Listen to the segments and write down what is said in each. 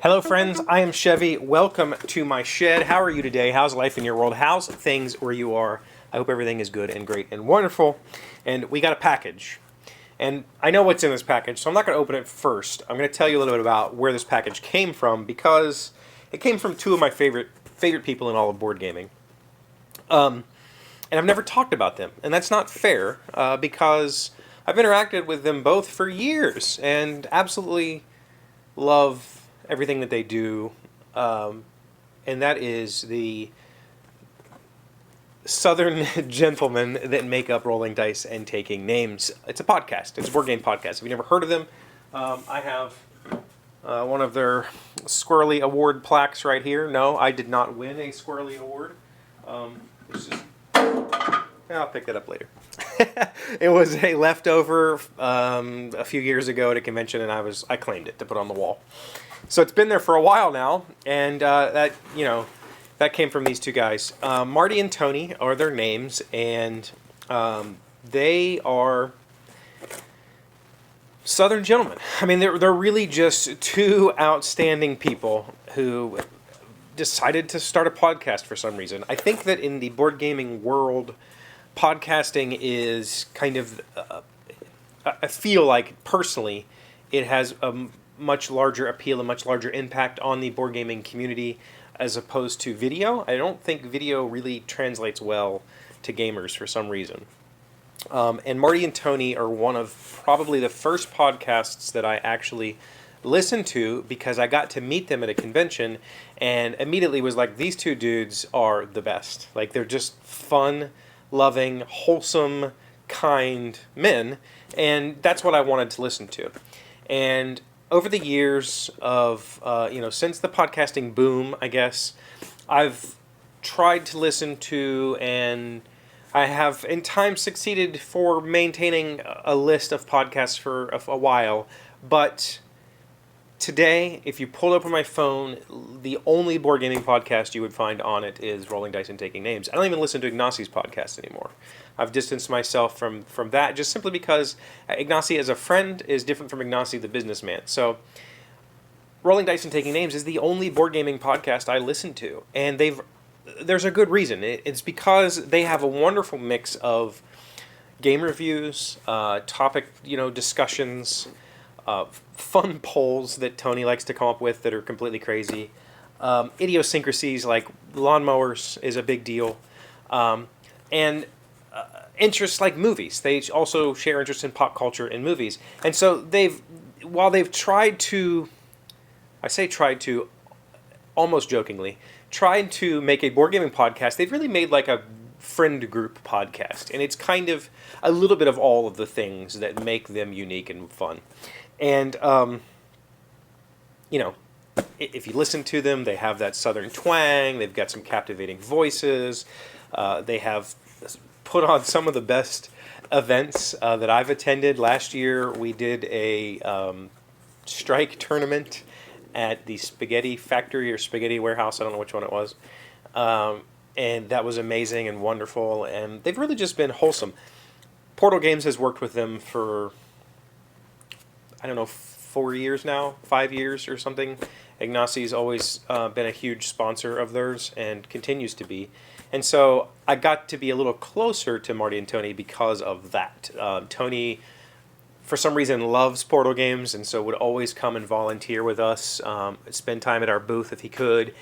Hello friends, I am Chevee. Welcome to my shed. How are you today? How's life in your world? How's things where you are? I hope everything is good and great and wonderful. And we got a package. And I know what's in this package, so I'm not going to open it first. I'm going to tell you a little bit about where this package came from because it came from two of my favorite people in all of board gaming. And I've never talked about them. And that's not fair because I've interacted with them both for years and absolutely love everything that they do, and that is the Southern gentlemen that make up Rolling Dice and Taking Names. It's a podcast. It's a board game podcast. If you've never heard of them, I have one of their Squirrely Award plaques right here. No, I did not win a Squirrely Award. I'll pick that up later. It was a leftover a few years ago at a convention, and I claimed it to put on the wall. So it's been there for a while now, and that came from these two guys. Marty and Tony are their names, and they are Southern gentlemen. I mean, they're really just two outstanding people who decided to start a podcast for some reason. I think that in the board gaming world, podcasting is kind of, I feel like personally, it has a much larger appeal, a much larger impact on the board gaming community as opposed to video. I don't think video really translates well to gamers for some reason. And Marty and Tony are one of probably the first podcasts that I actually listened to because I got to meet them at a convention and immediately was like, these two dudes are the best. Like, they're just fun, loving, wholesome, kind men, and that's what I wanted to listen to. And over the years of, since the podcasting boom, I guess, I've tried to listen to, and I have in time succeeded for maintaining a list of podcasts for a while, but today, if you pulled up on my phone, the only board gaming podcast you would find on it is Rolling Dice and Taking Names. I don't even listen to Ignacio's podcast anymore. I've distanced myself from that just simply because Ignacio as a friend is different from Ignacio the businessman. So Rolling Dice and Taking Names is the only board gaming podcast I listen to. And there's a good reason. It's because they have a wonderful mix of game reviews, topic discussions, fun polls that Tony likes to come up with that are completely crazy. Idiosyncrasies like lawnmowers is a big deal. And interests like movies. They also share interest in pop culture and movies. And so while they've tried to, I say tried to, almost jokingly, tried to make a board gaming podcast, they've really made like a friend group podcast. And it's kind of a little bit of all of the things that make them unique and fun. And, if you listen to them, they have that Southern twang. They've got some captivating voices. They have put on some of the best events that I've attended. Last year, we did a strike tournament at the Spaghetti Factory or Spaghetti Warehouse. I don't know which one it was. And that was amazing and wonderful. And they've really just been wholesome. Portal Games has worked with them for, 4 years now, 5 years or something. Ignacio's always been a huge sponsor of theirs and continues to be. And so I got to be a little closer to Marty and Tony because of that. Tony, for some reason, loves Portal Games and so would always come and volunteer with us, spend time at our booth if he could.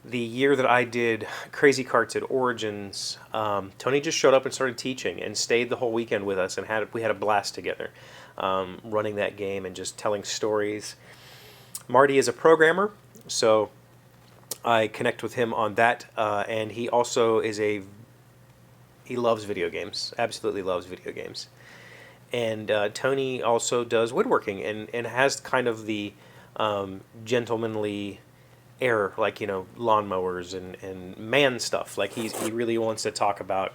The year that I did Crazy Carts at Origins, Tony just showed up and started teaching and stayed the whole weekend with us, and we had a blast together, running that game and just telling stories. Marty is a programmer, so I connect with him on that, and he also he loves video games, absolutely loves video games. And Tony also does woodworking and has kind of the gentlemanly air, like, lawnmowers and man stuff. Like he really wants to talk about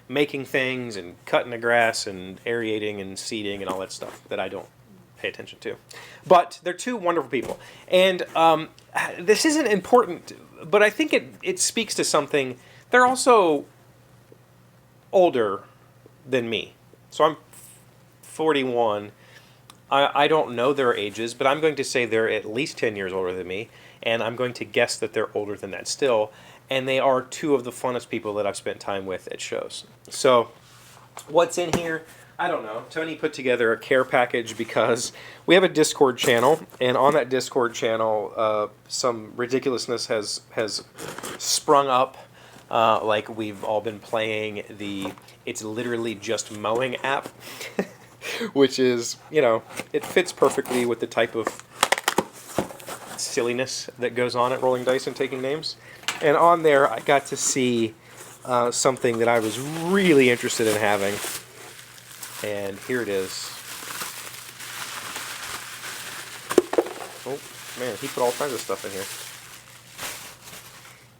making things and cutting the grass and aerating and seeding and all that stuff that I don't pay attention to. But they're two wonderful people. And this isn't important, but I think it speaks to something. They're also older than me. So I'm 41. I don't know their ages, but I'm going to say they're at least 10 years older than me, and I'm going to guess that they're older than that still, and they are two of the funnest people that I've spent time with at shows. So, what's in here? I don't know. Tony put together a care package because we have a Discord channel, and on that Discord channel, some ridiculousness has sprung up. Like we've all been playing the It's Literally Just Mowing app, which is, it fits perfectly with the type of silliness that goes on at Rolling Dice and Taking Names. And on there, I got to see something that I was really interested in having. And here it is. Oh, man, he put all kinds of stuff in here.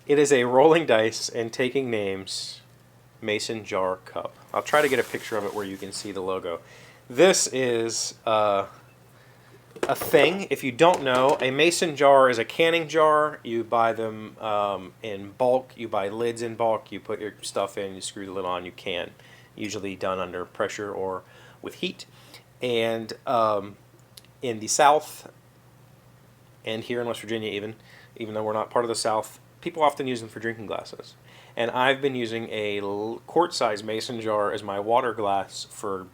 It is a Rolling Dice and Taking Names mason jar cup. I'll try to get a picture of it where you can see the logo. This is a thing. If you don't know, a mason jar is a canning jar. You buy them in bulk. You buy lids in bulk. You put your stuff in, you screw the lid on, you can. Usually done under pressure or with heat. And in the South, and here in West Virginia even though we're not part of the South, people often use them for drinking glasses. And I've been using a quart-sized mason jar as my water glass for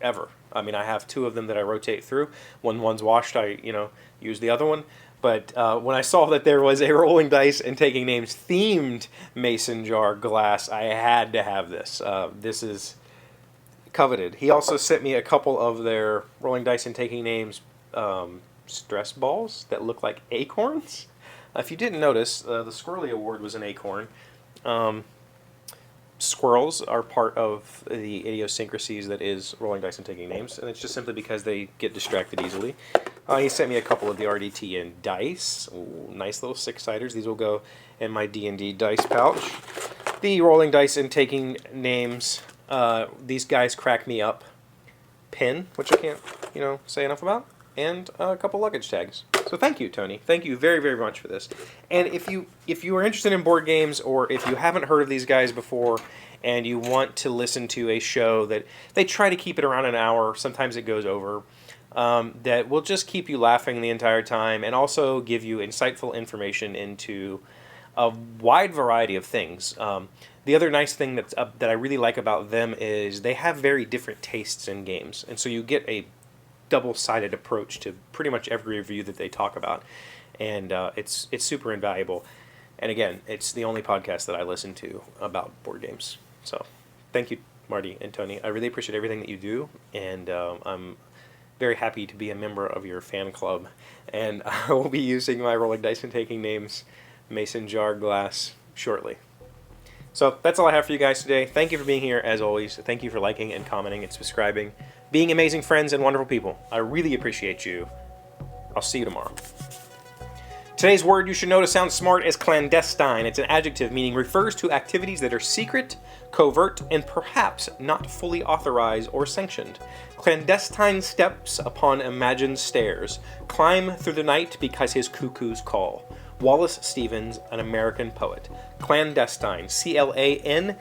ever. I mean, I have two of them that I rotate through. When one's washed, I use the other one. But when I saw that there was a Rolling Dice and Taking Names themed mason jar glass, I had to have this. This is coveted. He also sent me a couple of their Rolling Dice and Taking Names stress balls that look like acorns. If you didn't notice, the Squirrely Award was an acorn. Squirrels are part of the idiosyncrasies that is Rolling Dice and Taking Names, and it's just simply because they get distracted easily. He sent me a couple of the RDT and dice. Ooh, nice little six-siders. These will go in my D&D dice pouch. The Rolling Dice and Taking Names, these guys crack me up. Pin, which I can't, say enough about, and a couple luggage tags. So thank you, Tony. Thank you very, very much for this. And if you are interested in board games, or if you haven't heard of these guys before, and you want to listen to a show that they try to keep it around an hour, sometimes it goes over, that will just keep you laughing the entire time, and also give you insightful information into a wide variety of things. The other nice thing that I really like about them is they have very different tastes in games, and so you get a double-sided approach to pretty much every review that they talk about, and it's super invaluable. And again, it's the only podcast that I listen to about board games. So thank you, Marty and Tony. I really appreciate everything that you do, and I'm very happy to be a member of your fan club, and I will be using my Rolling Dice and Taking Names mason jar glass shortly. So that's all I have for you guys today. Thank you for being here, as always. Thank you for liking and commenting and subscribing, being amazing friends and wonderful people. I really appreciate you. I'll see you tomorrow. Today's word you should know to sound smart is clandestine. It's an adjective meaning refers to activities that are secret, covert, and perhaps not fully authorized or sanctioned. Clandestine steps upon imagined stairs. Climb through the night because his cuckoos call. Wallace Stevens, an American poet. Clandestine, C-L-A-N-D-E-S-T-I-N-E.